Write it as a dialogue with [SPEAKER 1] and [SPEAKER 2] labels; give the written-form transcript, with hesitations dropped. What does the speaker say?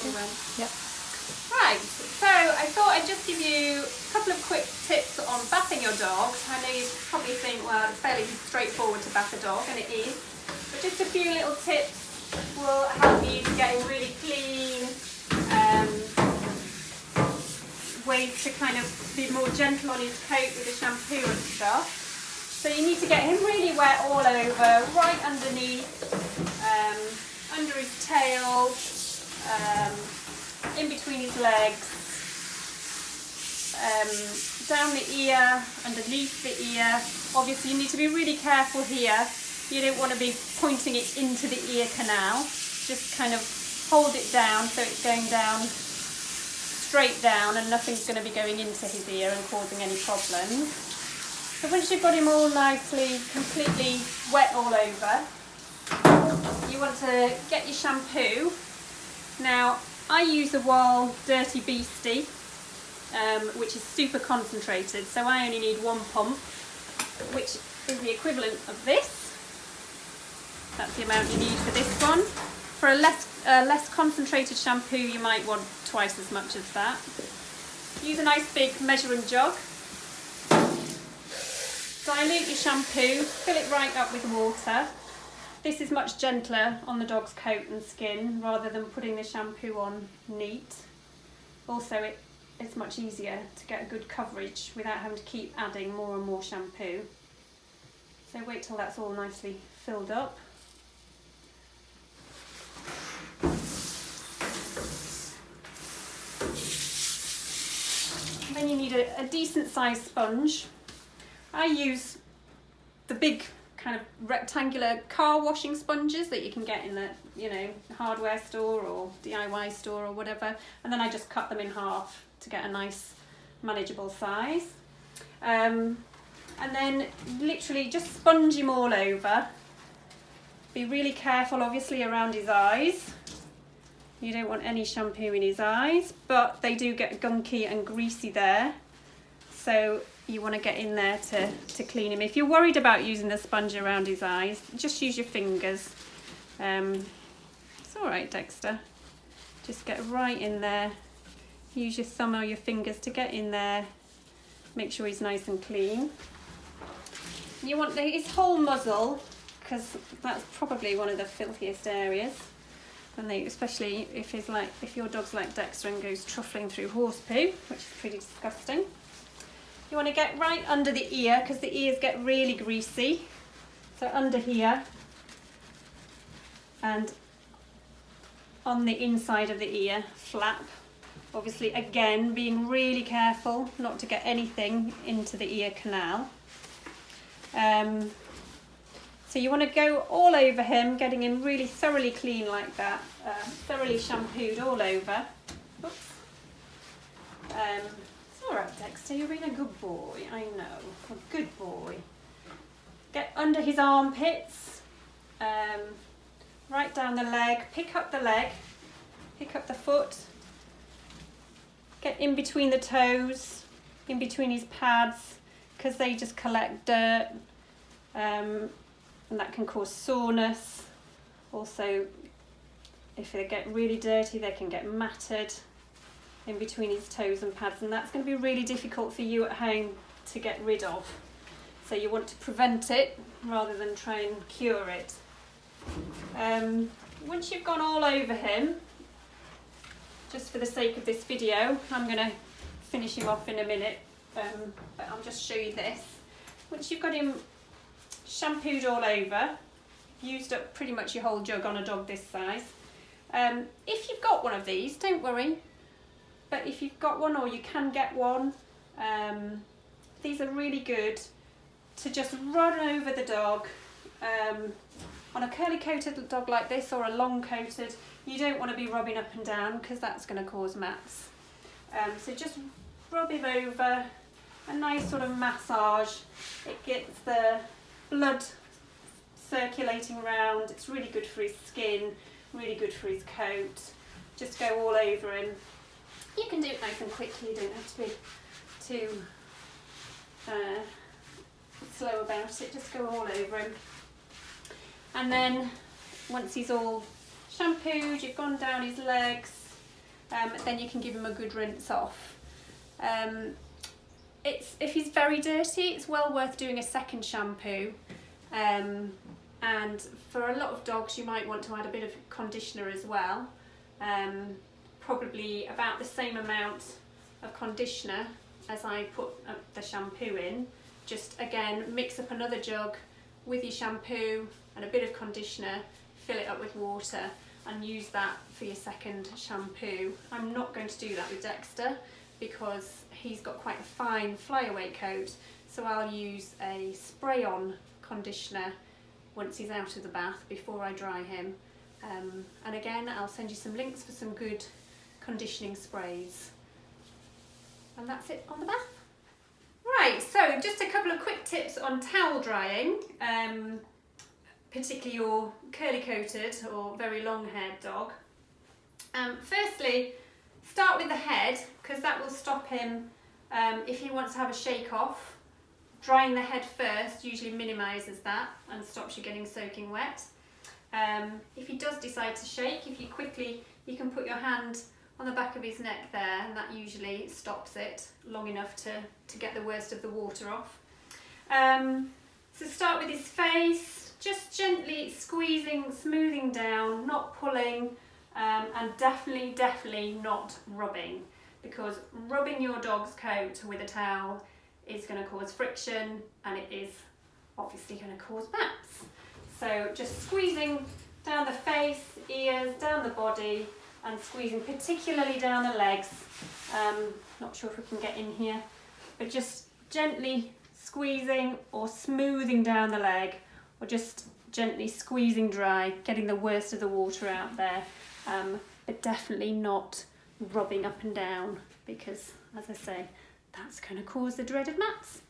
[SPEAKER 1] Yep.
[SPEAKER 2] Right, so I thought I'd just give you a couple of quick tips on bathing your dog. I know you probably think, well, it's fairly straightforward to bath a dog, and it is. But just a few little tips will help you to get him really clean, ways to kind of be more gentle on his coat with the shampoo and stuff. So you need to get him really wet all over, right underneath, under his tail, in between his legs, down the ear, underneath the ear. Obviously you need to be really careful here. You don't want to be pointing it into the ear canal. Just kind of hold it down so it's going down, straight down, and nothing's going to be going into his ear and causing any problems. So once you've got him all nicely, completely wet all over, you want to get your shampoo. Now, I use a Wahl Dirty Beastie, which is super concentrated, so I only need one pump, which is the equivalent of this. That's the amount you need for this one. For a less concentrated shampoo, you might want twice as much as that. Use a nice big measuring jug. Dilute your shampoo, fill it right up with water. This is much gentler on the dog's coat and skin rather than putting the shampoo on neat. Also, it's much easier to get a good coverage without having to keep adding more and more shampoo. So wait till that's all nicely filled up. And then you need a decent sized sponge. I use the big kind of rectangular car washing sponges that you can get in the, hardware store or DIY store or whatever, and then I just cut them in half to get a nice manageable size. And then literally just sponge him all over. Be really careful obviously around his eyes. You don't want any shampoo in his eyes, but they do get gunky and greasy there. So you want to get in there to clean him. If you're worried about using the sponge around his eyes, just use your fingers. It's all right, Dexter. Just get right in there. Use your thumb or your fingers to get in there. Make sure he's nice and clean. You want his whole muzzle, because that's probably one of the filthiest areas. And especially if your dog's like Dexter and goes truffling through horse poo, which is pretty disgusting. You want to get right under the ear because the ears get really greasy. So under here and on the inside of the ear flap. Obviously again being really careful not to get anything into the ear canal. So you want to go all over him, getting him really thoroughly clean like that, thoroughly shampooed all over. Oops. All right, Dexter, you're being a good boy, I know, a good boy. Get under his armpits, right down the leg, pick up the foot, get in between the toes, in between his pads, because they just collect dirt, and that can cause soreness. Also, if they get really dirty, they can get matted in between his toes and pads, and that's going to be really difficult for you at home to get rid of. So you want to prevent it rather than try and cure it. Once you've gone all over him, just for the sake of this video, I'm going to finish him off in a minute, but I'll just show you this. Once you've got him shampooed all over, used up pretty much your whole jug on a dog this size. If you've got one of these, don't worry. But if you've got one, or you can get one, these are really good to just run over the dog. On a curly coated dog like this or a long coated, you don't want to be rubbing up and down because that's going to cause mats. So just rub him over, a nice sort of massage. It gets the blood circulating around. It's really good for his skin, really good for his coat. Just go all over him. You can do it nice and quickly, you don't have to be too slow about it, just go all over him. And then once he's all shampooed, you've gone down his legs, then you can give him a good rinse off. If he's very dirty, it's well worth doing a second shampoo. And for a lot of dogs, you might want to add a bit of conditioner as well. Probably about the same amount of conditioner as I put the shampoo in. Just again, mix up another jug with your shampoo and a bit of conditioner, fill it up with water and use that for your second shampoo. I'm not going to do that with Dexter because he's got quite a fine flyaway coat, so I'll use a spray-on conditioner once he's out of the bath before I dry him. And again, I'll send you some links for some good conditioning sprays. And that's it on the bath. Right, so just a couple of quick tips on towel drying, particularly your curly-coated or very long-haired dog. Firstly, start with the head, because that will stop him if he wants to have a shake off. Drying the head first usually minimises that and stops you getting soaking wet. If he does decide to shake, you can put your hand on the back of his neck there, and that usually stops it long enough to get the worst of the water off. So start with his face, just gently squeezing, smoothing down, not pulling, and definitely not rubbing, because rubbing your dog's coat with a towel is going to cause friction and it is obviously going to cause mats. So just squeezing down the face, ears, down the body, and squeezing particularly down the legs. Not sure if we can get in here, but just gently squeezing or smoothing down the leg, or just gently squeezing dry, getting the worst of the water out there, but definitely not rubbing up and down, because as I say, that's going to cause the dreaded mats.